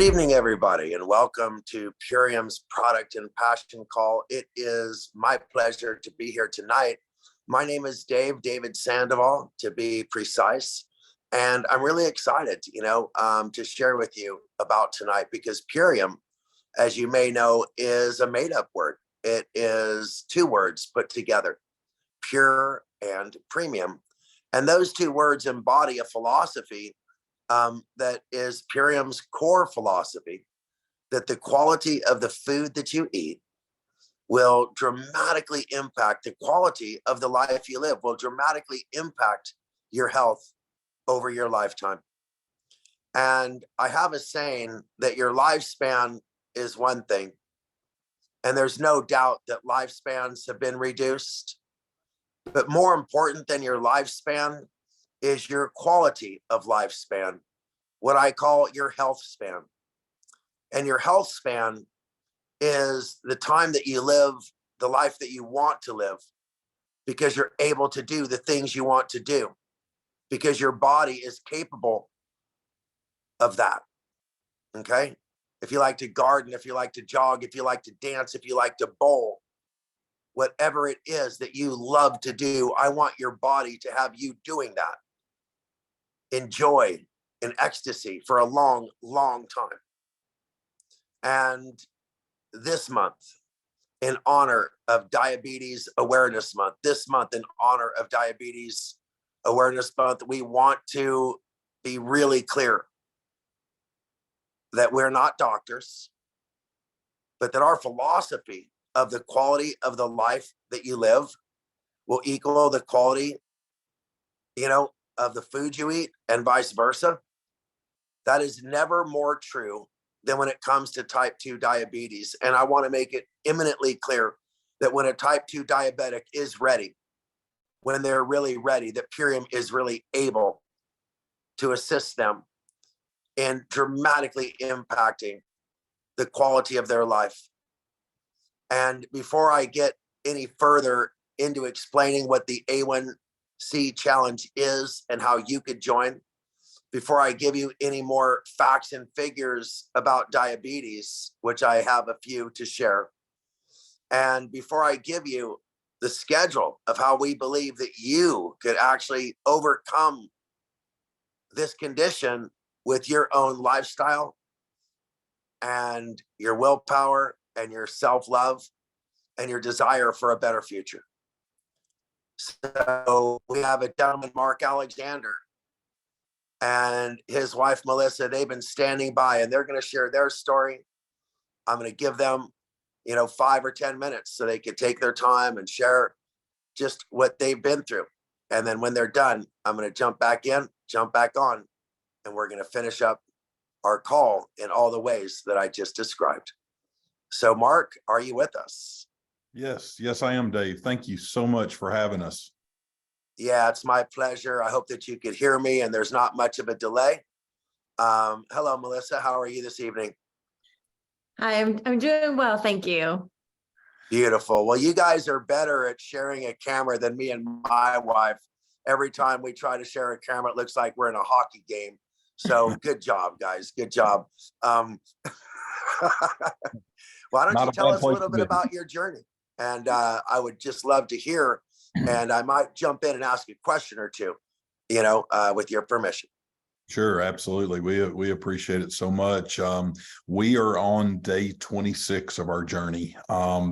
Good evening, everybody, and welcome to Purium's Product and Passion Call. It is my pleasure to be here tonight. My name is David Sandoval, to be precise, and I'm really excited, to share with you about tonight because Purium, as you may know, is a made-up word. It is two words put together, pure and premium, and those two words embody a philosophy that is Purium's core philosophy, that the quality of the food that you eat will dramatically impact the quality of the life you live, will dramatically impact your health over your lifetime. And I have a saying that your lifespan is one thing, and there's no doubt that lifespans have been reduced. But more important than your lifespan is your quality of lifespan, what I call your health span. And your health span is the time that you live the life that you want to live, because you're able to do the things you want to do, because your body is capable of that. Okay? If you like to garden, if you like to jog, if you like to dance, if you like to bowl, whatever it is that you love to do, I want your body to have you doing that. Enjoy in ecstasy for a long, long time. And this month, in honor of Diabetes Awareness Month, this month in honor of Diabetes Awareness Month, we want to be really clear that we're not doctors, but that our philosophy of the quality of the life that you live will equal the quality, of the food you eat, and vice versa. That is never more true than when it comes to type 2 diabetes. And I want to make it eminently clear that when a type 2 diabetic is ready, when they're really ready, that Purium is really able to assist them in dramatically impacting the quality of their life. And before I get any further into explaining what the A1C challenge is and how you could join, before I give you any more facts and figures about diabetes, which I have a few to share, and before I give you the schedule of how we believe that you could actually overcome this condition with your own lifestyle and your willpower and your self-love and your desire for a better future. So we have a gentleman, Mark Alexander, and his wife, Melissa. They've been standing by, and they're going to share their story. I'm going to give them, 5 or 10 minutes so they can take their time and share just what they've been through. And then when they're done, I'm going to jump back on, and we're going to finish up our call in all the ways that I just described. So, Mark, are you with us? Yes, I am, Dave. Thank you so much for having us. Yeah, it's my pleasure. I hope that you could hear me and there's not much of a delay. Hello, Melissa. How are you this evening? Hi, I'm doing well, thank you. Beautiful. Well, you guys are better at sharing a camera than me and my wife. Every time we try to share a camera, it looks like we're in a hockey game. So good job, guys. Good job. Why don't you tell us a little bit about your journey? And I would just love to hear, and I might jump in and ask a question or two, with your permission. Sure, absolutely. We appreciate it so much. We are on day 26 of our journey.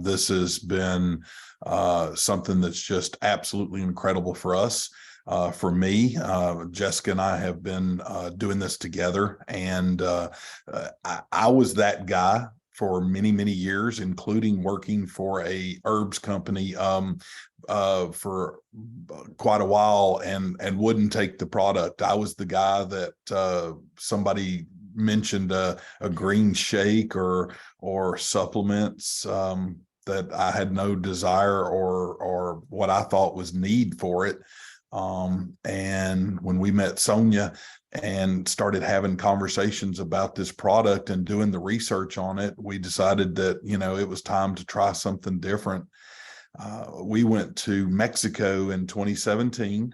This has been something that's just absolutely incredible for us. For me, Jessica and I have been doing this together, and I was that guy for many, many years, including working for a herbs company for quite a while, and wouldn't take the product. I was the guy that somebody mentioned a green shake or supplements that I had no desire or what I thought was need for it. And when we met Sonia and started having conversations about this product and doing the research on it, we decided that, it was time to try something different. We went to Mexico in 2017,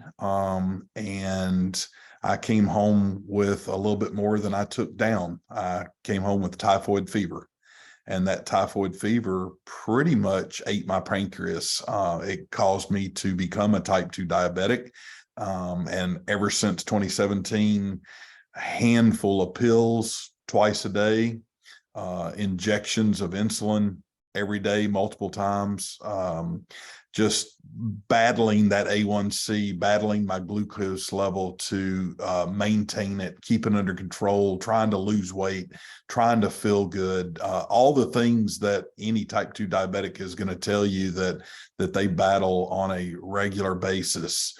and I came home with a little bit more than I took down. I came home with typhoid fever. And that typhoid fever pretty much ate my pancreas. It caused me to become a type 2 diabetic. And ever since 2017, a handful of pills twice a day, injections of insulin every day, multiple times, just battling that A1C, battling my glucose level to maintain it, keep it under control, trying to lose weight, trying to feel good, all the things that any type 2 diabetic is going to tell you that they battle on a regular basis.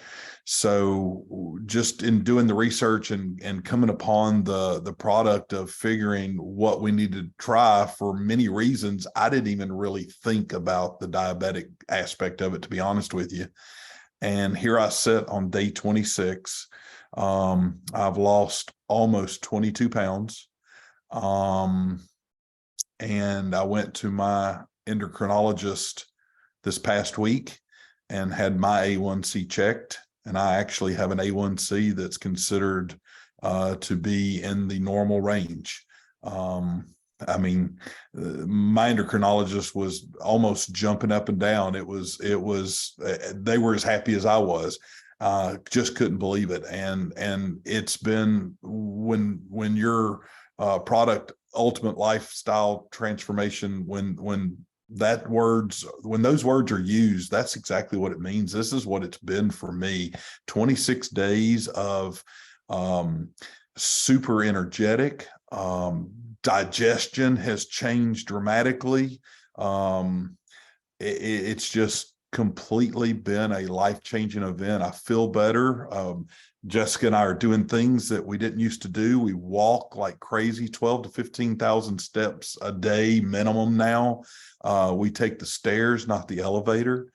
So just in doing the research and coming upon the product of figuring what we need to try, for many reasons, I didn't even really think about the diabetic aspect of it, to be honest with you. And here I sit on day 26. I've lost almost 22 pounds. And I went to my endocrinologist this past week and had my A1C checked. And I actually have an A1C that's considered to be in the normal range. I mean, my endocrinologist was almost jumping up and down. They were as happy as I was. Just couldn't believe it. And it's been when your product, Ultimate Lifestyle Transformation, when those words are used, that's exactly what it means. This is what it's been for me. 26 days of super energetic. Digestion has changed dramatically. It's just completely been a life-changing event. I feel better. Jessica and I are doing things that we didn't used to do. We walk like crazy, 12 to 15,000 steps a day minimum now. We take the stairs, not the elevator.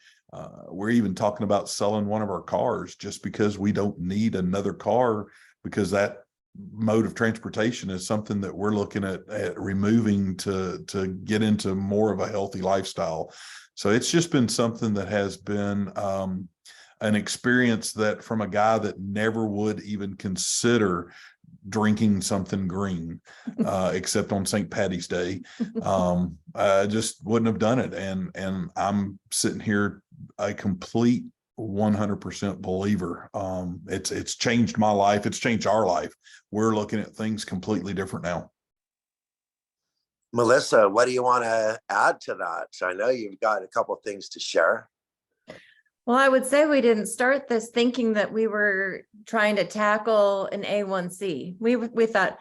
We're even talking about selling one of our cars just because we don't need another car, because that mode of transportation is something that we're looking at removing to get into more of a healthy lifestyle. So it's just been something that has been an experience that, from a guy that never would even consider drinking something green, except on St. Patty's Day, I just wouldn't have done it. And I'm sitting here a complete 100% believer. It's changed my life. It's changed our life. We're looking at things completely different now. Melissa, what do you want to add to that? I know you've got a couple of things to share. Well, I would say we didn't start this thinking that we were trying to tackle an A1C. We thought,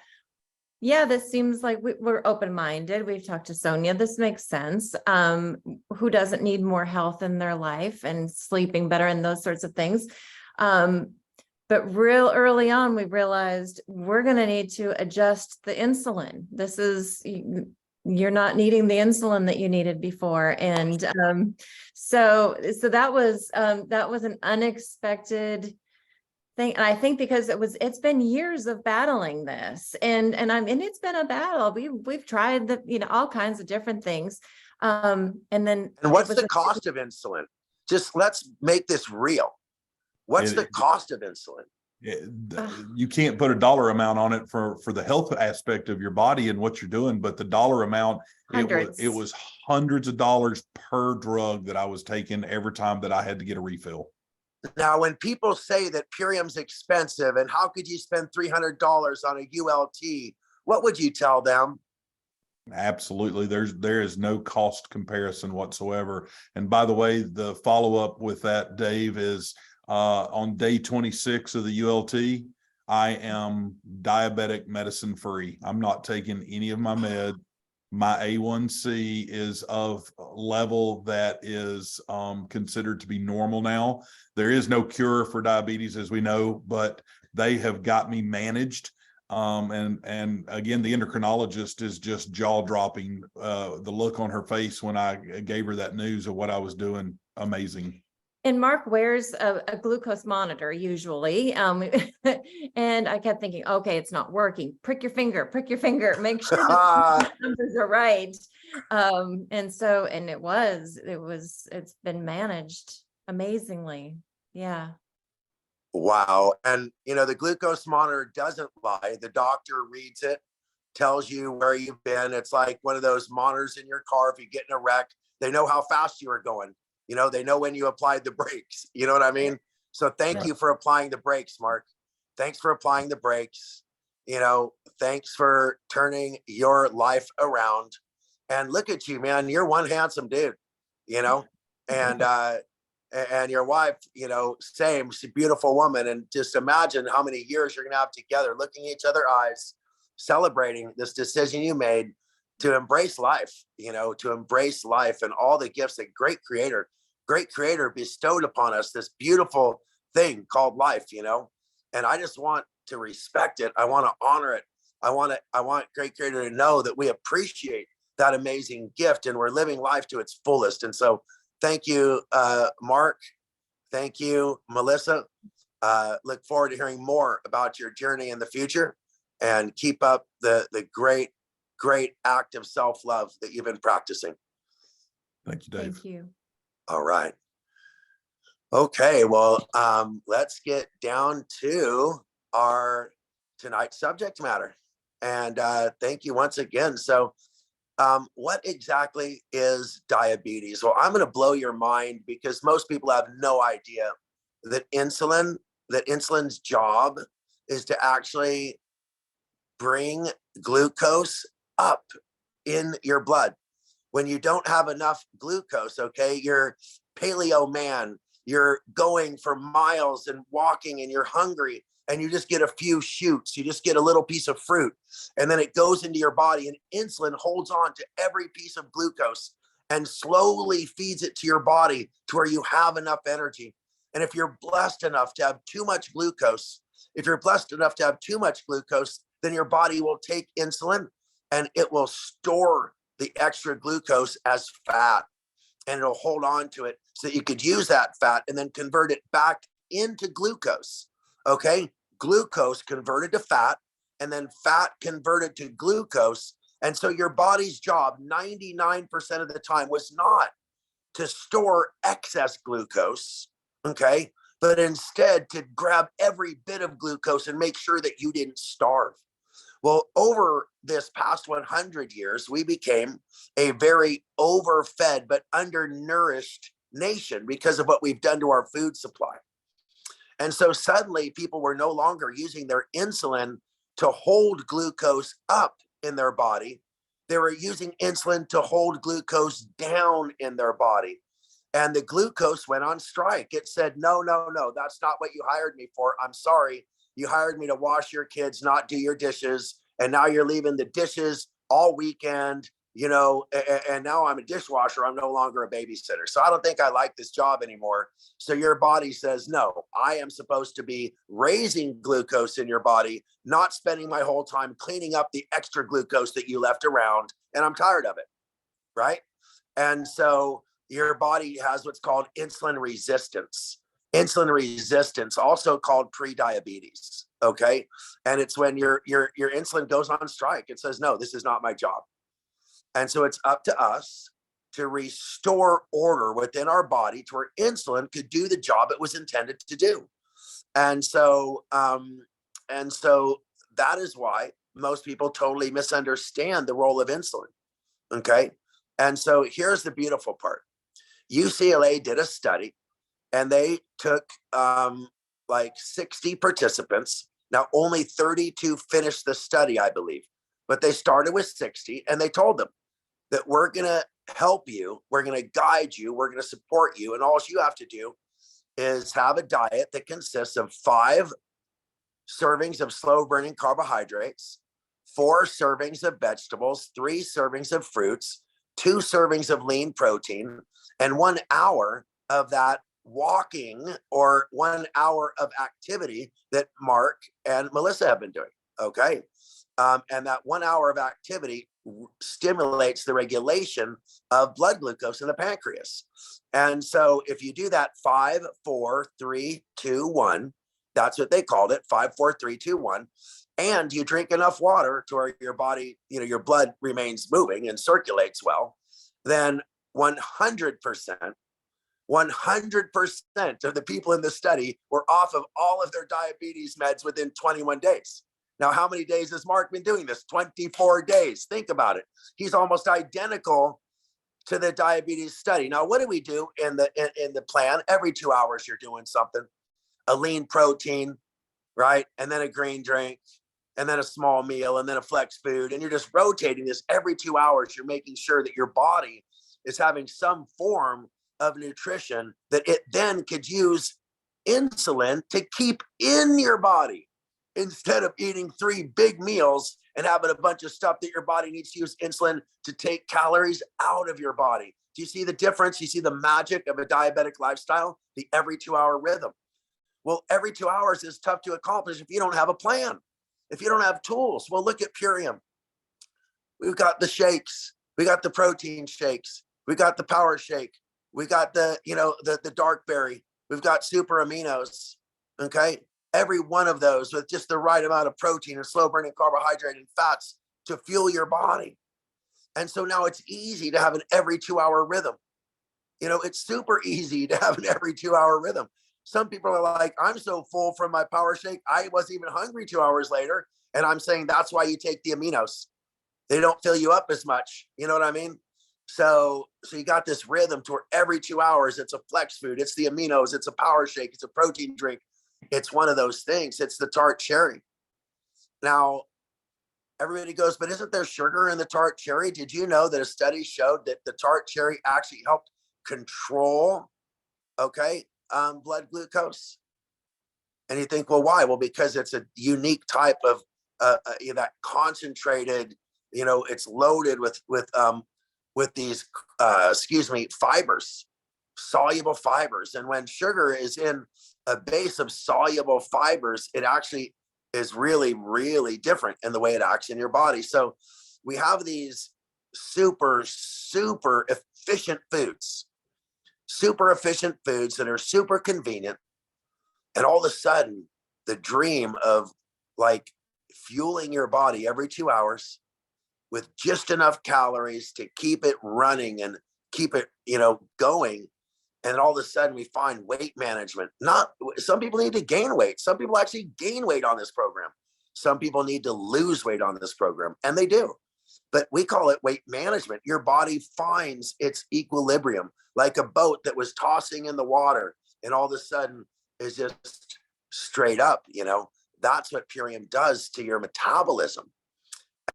yeah, this seems like we're open-minded. We've talked to Sonia. This makes sense. Who doesn't need more health in their life and sleeping better and those sorts of things? But real early on, we realized we're going to need to adjust the insulin. You're not needing the insulin that you needed before. And so that was an unexpected thing. And I think because it's been years of battling this, and it's been a battle. We've tried all kinds of different things. And what's the cost of insulin? Just let's make this real. What's the cost of insulin? You can't put a dollar amount on it for the health aspect of your body and what you're doing, but the dollar amount, it was hundreds of dollars per drug that I was taking every time that I had to get a refill. Now, when people say that Purium's expensive and how could you spend $300 on a ULT, what would you tell them? Absolutely. There is no cost comparison whatsoever. And by the way, the follow-up with that, Dave, is on day 26 of the ULT, I am diabetic medicine free. I'm not taking any of my med. My A1C is of level that is considered to be normal now. There is no cure for diabetes, as we know, but they have got me managed. And again, the endocrinologist is just jaw dropping. The look on her face when I gave her that news of what I was doing, amazing. And Mark wears a glucose monitor usually. And I kept thinking, okay, it's not working. Prick your finger, make sure the numbers are right. It's been managed amazingly. Yeah. Wow. And, the glucose monitor doesn't lie. The doctor reads it, tells you where you've been. It's like one of those monitors in your car. If you get in a wreck, they know how fast you were going. They know when you applied the brakes. You know what I mean? So thank you for applying the brakes, Mark. Thanks for applying the brakes. Thanks for turning your life around. And look at you, man. You're one handsome dude, and and your wife, same, she's a beautiful woman. And just imagine how many years you're going to have together, looking each other eyes, celebrating this decision you made to embrace life, to embrace life and all the gifts that great creator bestowed upon us, this beautiful thing called life, and I just want to respect it. I want to honor it. I want great creator to know that we appreciate that amazing gift and we're living life to its fullest. And so thank you, Mark. Thank you, Melissa. Look forward to hearing more about your journey in the future, and keep up the great act of self-love that you've been practicing. Thank you, Dave. Thank you. All right. Okay, well, let's get down to our tonight's subject matter. And thank you once again. So what exactly is diabetes? Well, I'm going to blow your mind, because most people have no idea that insulin's job is to actually bring glucose up in your blood. When you don't have enough glucose, okay, you're paleo man, you're going for miles and walking and you're hungry, and you just get a few shoots, you just get a little piece of fruit, and then it goes into your body, and insulin holds on to every piece of glucose and slowly feeds it to your body to where you have enough energy. And if you're blessed enough to have too much glucose, then your body will take insulin and it will store the extra glucose as fat, and it'll hold on to it so that you could use that fat and then convert it back into glucose. Okay, glucose converted to fat, and then fat converted to glucose. And so your body's job 99% of the time was not to store excess glucose, okay, but instead to grab every bit of glucose and make sure that you didn't starve. Well, over this past 100 years, we became a very overfed but undernourished nation because of what we've done to our food supply. And so suddenly people were no longer using their insulin to hold glucose up in their body. They were using insulin to hold glucose down in their body. And the glucose went on strike. It said, no, that's not what you hired me for. I'm sorry. You hired me to wash your kids, not do your dishes. And now you're leaving the dishes all weekend, and now I'm a dishwasher. I'm no longer a babysitter. So I don't think I like this job anymore. So your body says, no, I am supposed to be raising glucose in your body, not spending my whole time cleaning up the extra glucose that you left around. And I'm tired of it. Right. And so your body has what's called insulin resistance. Insulin resistance, also called pre-diabetes. Okay. And it's when your insulin goes on strike. It says, no, this is not my job. And so it's up to us to restore order within our body to where insulin could do the job it was intended to do. And so that is why most people totally misunderstand the role of insulin. Okay. And so here's the beautiful part. UCLA did a study, and they took like 60 participants. Now, only 32 finished the study, I believe, but they started with 60, and they told them that we're going to help you, we're going to guide you, we're going to support you, and all you have to do is have a diet that consists of 5 servings of slow-burning carbohydrates, 4 servings of vegetables, 3 servings of fruits, 2 servings of lean protein, and 1 hour of that walking, or 1 hour of activity that Mark and Melissa have been doing. Okay. And that 1 hour of activity stimulates the regulation of blood glucose in the pancreas. And so if you do that 5, 4, 3, 2, 1, that's what they called it, 5, 4, 3, 2, 1. And you drink enough water to where your body, your blood remains moving and circulates well, then 100% 100% of the people in the study were off of all of their diabetes meds within 21 days. Now, how many days has Mark been doing this? 24 days. Think about it. He's almost identical to the diabetes study. Now, what do we do in the plan? Every 2 hours, you're doing something, a lean protein, right? And then a green drink, and then a small meal, and then a flex food. And you're just rotating this every 2 hours. You're making sure that your body is having some form of nutrition that it then could use insulin to keep in your body instead of eating 3 big meals and having a bunch of stuff that your body needs to use insulin to take calories out of your body. Do you see the difference? You see the magic of a diabetic lifestyle, the every 2 hour rhythm. Well, every 2 hours is tough to accomplish if you don't have a plan, if you don't have tools. Well, look at Purium. We've got the shakes. We got the protein shakes. We got the power shake. We got the dark berry. We've got super aminos. Okay. Every one of those with just the right amount of protein and slow burning carbohydrate and fats to fuel your body. And so now it's easy to have an every 2 hour rhythm. It's super easy to have an every 2 hour rhythm. Some people are like, I'm so full from my power shake, I wasn't even hungry 2 hours later. And I'm saying that's why you take the aminos. They don't fill you up as much. You know what I mean? So you got this rhythm to where every 2 hours, it's a flex food, it's the aminos, it's a power shake, it's a protein drink. It's one of those things. It's the tart cherry. Now, everybody goes, but isn't there sugar in the tart cherry? Did you know that a study showed that the tart cherry actually helped control, blood glucose? And you think, well, why? Well, because it's a unique type of that concentrated, it's loaded with these, fibers, soluble fibers. And when sugar is in a base of soluble fibers, it actually is really, really different in the way it acts in your body. So we have these super, super efficient foods that are super convenient. And all of a sudden, the dream of like fueling your body every 2 hours with just enough calories to keep it running and keep it, going. And all of a sudden we find weight management. Some people need to gain weight. Some people actually gain weight on this program. Some people need to lose weight on this program, and they do. But we call it weight management. Your body finds its equilibrium like a boat that was tossing in the water and all of a sudden is just straight up. That's what Purium does to your metabolism.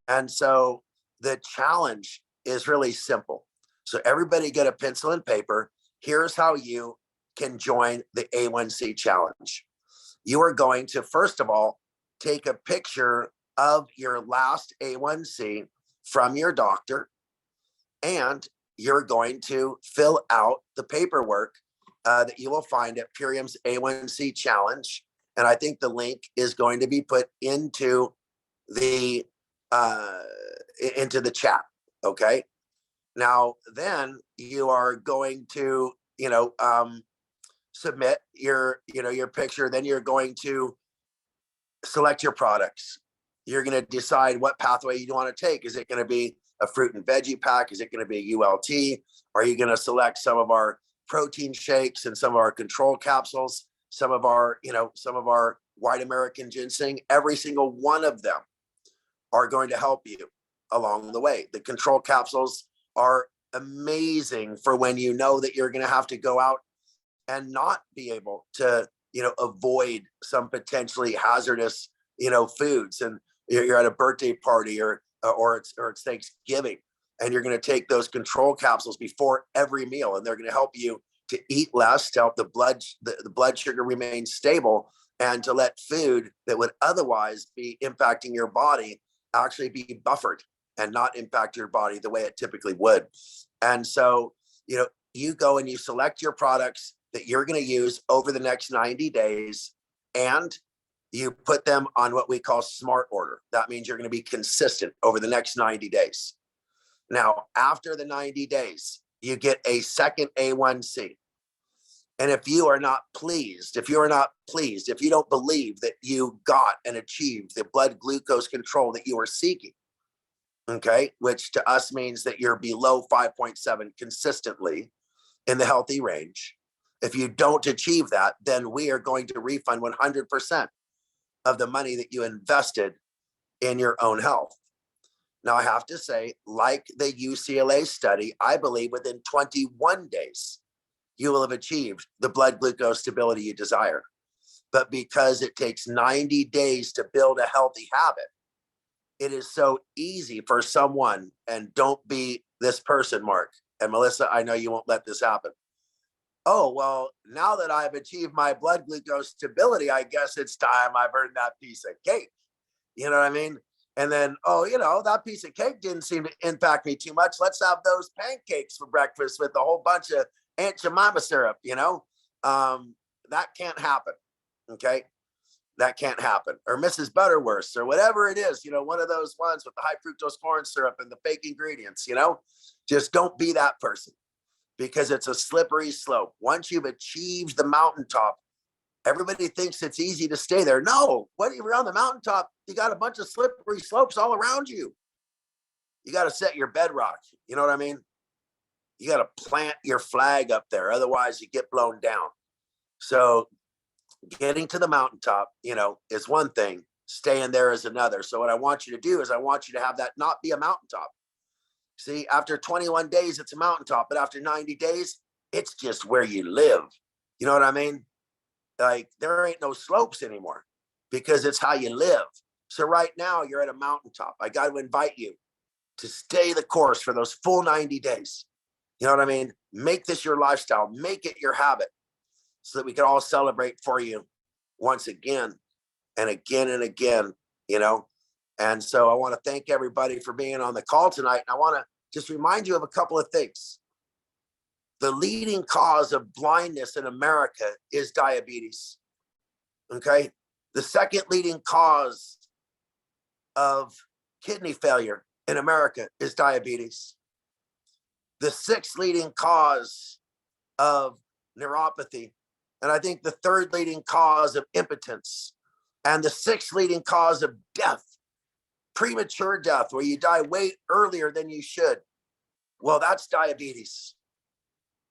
And so the challenge is really simple. So everybody get a pencil and paper. Here's how you can join the A1C challenge. You are going to, first of all, take a picture of your last A1C from your doctor, and you're going to fill out the paperwork that you will find at Purium's A1C challenge. And I think the link is going to be put into the chat. Okay. Now, then you are going to, submit your picture. Then you're going to select your products. You're going to decide what pathway you want to take. Is it going to be a fruit and veggie pack? Is it going to be a ULT? Are you going to select some of our protein shakes and some of our control capsules, some of our white American ginseng? Every single one of them are going to help you along the way. The control capsules are amazing for when you know that you're going to have to go out and not be able to, avoid some potentially hazardous, foods. And you're at a birthday party or it's Thanksgiving, and you're going to take those control capsules before every meal, and they're going to help you to eat less, to help the blood sugar remain stable, and to let food that would otherwise be impacting your body actually be buffered and not impact your body the way it typically would. And so, you go and you select your products that you're going to use over the next 90 days, and you put them on what we call smart order. That means you're going to be consistent over the next 90 days. Now, after the 90 days, you get a second A1C. And if you are not pleased, if you don't believe that you got and achieved the blood glucose control that you are seeking, okay, which to us means that you're below 5.7 consistently in the healthy range, If you don't achieve that, then we are going to refund 100% of the money that you invested in your own health. Now, I have to say, like the UCLA study, I believe within 21 days, you will have achieved the blood glucose stability you desire. But because it takes 90 days to build a healthy habit, it is so easy for someone, and don't be this person, Mark and Melissa, I know you won't let this happen. Oh, well, now that I've achieved my blood glucose stability, I guess it's time I've earned that piece of cake. You know what I mean? And then, oh, you know, that piece of cake didn't seem to impact me too much. Let's have those pancakes for breakfast with a whole bunch of Aunt Jemima syrup, you know? That can't happen, okay? That can't happen. Or Mrs. Butterworth or whatever it is, you know, one of those ones with the high fructose corn syrup and the fake ingredients, you know? Just don't be that person, because it's a slippery slope. Once you've achieved the mountaintop, everybody thinks it's easy to stay there. No, when you're on the mountaintop, you got a bunch of slippery slopes all around you. You got to set your bedrock. You know what I mean? You got to plant your flag up there. Otherwise, you get blown down. So getting to the mountaintop, you know, is one thing. Staying there is another. So what I want you to do is I want you to have that not be a mountaintop. See, after 21 days, it's a mountaintop. But after 90 days, it's just where you live. You know what I mean? Like, there ain't no slopes anymore, because it's how you live. So right now you're at a mountaintop. I got to invite you to stay the course for those full 90 days. You know what I mean? Make this your lifestyle, make it your habit, so that we can all celebrate for you once again and again and again, you know? And so I want to thank everybody for being on the call tonight. And I want to just remind you of a couple of things. The leading cause of blindness in America is diabetes. Okay. The second leading cause of kidney failure in America is diabetes. The sixth leading cause of neuropathy. And I think the third leading cause of impotence. And the sixth leading cause of death, premature death, where you die way earlier than you should. Well, that's diabetes.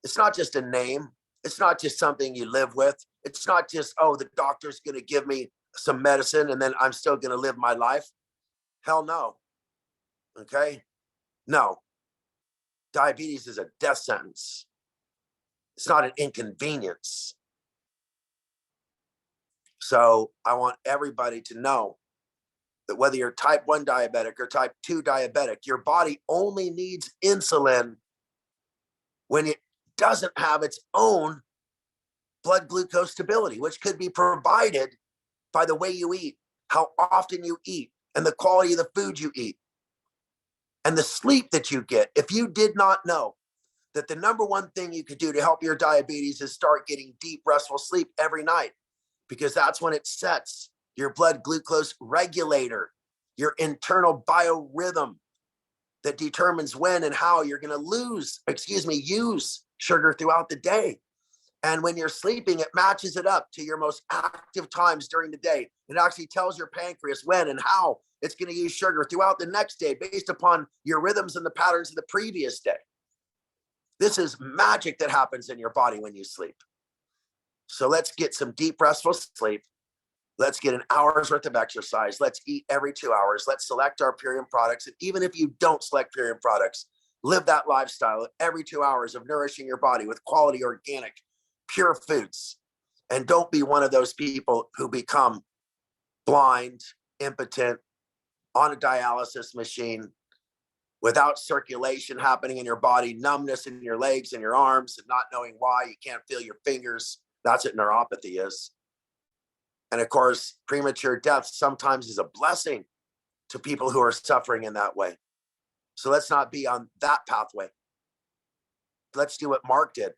It's not just a name. It's not just something you live with. It's not just, oh, the doctor's going to give me some medicine and then I'm still going to live my life. Hell no. Okay? No. Diabetes is a death sentence. It's not an inconvenience. So I want everybody to know that whether you're type 1 diabetic or type 2 diabetic, your body only needs insulin when it doesn't have its own blood glucose stability, which could be provided by the way you eat, how often you eat, and the quality of the food you eat, and the sleep that you get. If you did not know that the number one thing you could do to help your diabetes is start getting deep, restful sleep every night, because that's when it sets your blood glucose regulator, your internal biorhythm that determines when and how you're going to use sugar throughout the day. And when you're sleeping, it matches it up to your most active times during the day. It actually tells your pancreas when and how it's going to use sugar throughout the next day based upon your rhythms and the patterns of the previous day. This is magic that happens in your body when you sleep. So let's get some deep, restful sleep. Let's get an hour's worth of exercise. Let's eat every 2 hours. Let's select our Purium products. And even if you don't select Purium products, live that lifestyle of every 2 hours of nourishing your body with quality, organic, pure foods. And don't be one of those people who become blind, impotent, on a dialysis machine, without circulation happening in your body, numbness in your legs and your arms, and not knowing why you can't feel your fingers. That's what neuropathy is. And of course, premature death sometimes is a blessing to people who are suffering in that way. So let's not be on that pathway. Let's do what Mark did.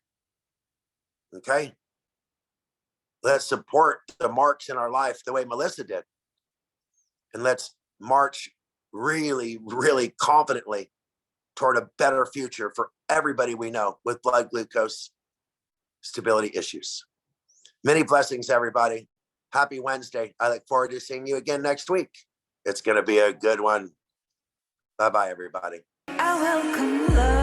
Okay? Let's support the Marks in our life the way Melissa did. And let's march really, really confidently toward a better future for everybody we know with blood glucose stability issues. Many blessings, everybody. Happy Wednesday. I look forward to seeing you again next week. It's going to be a good one. Bye-bye, everybody. I welcome love.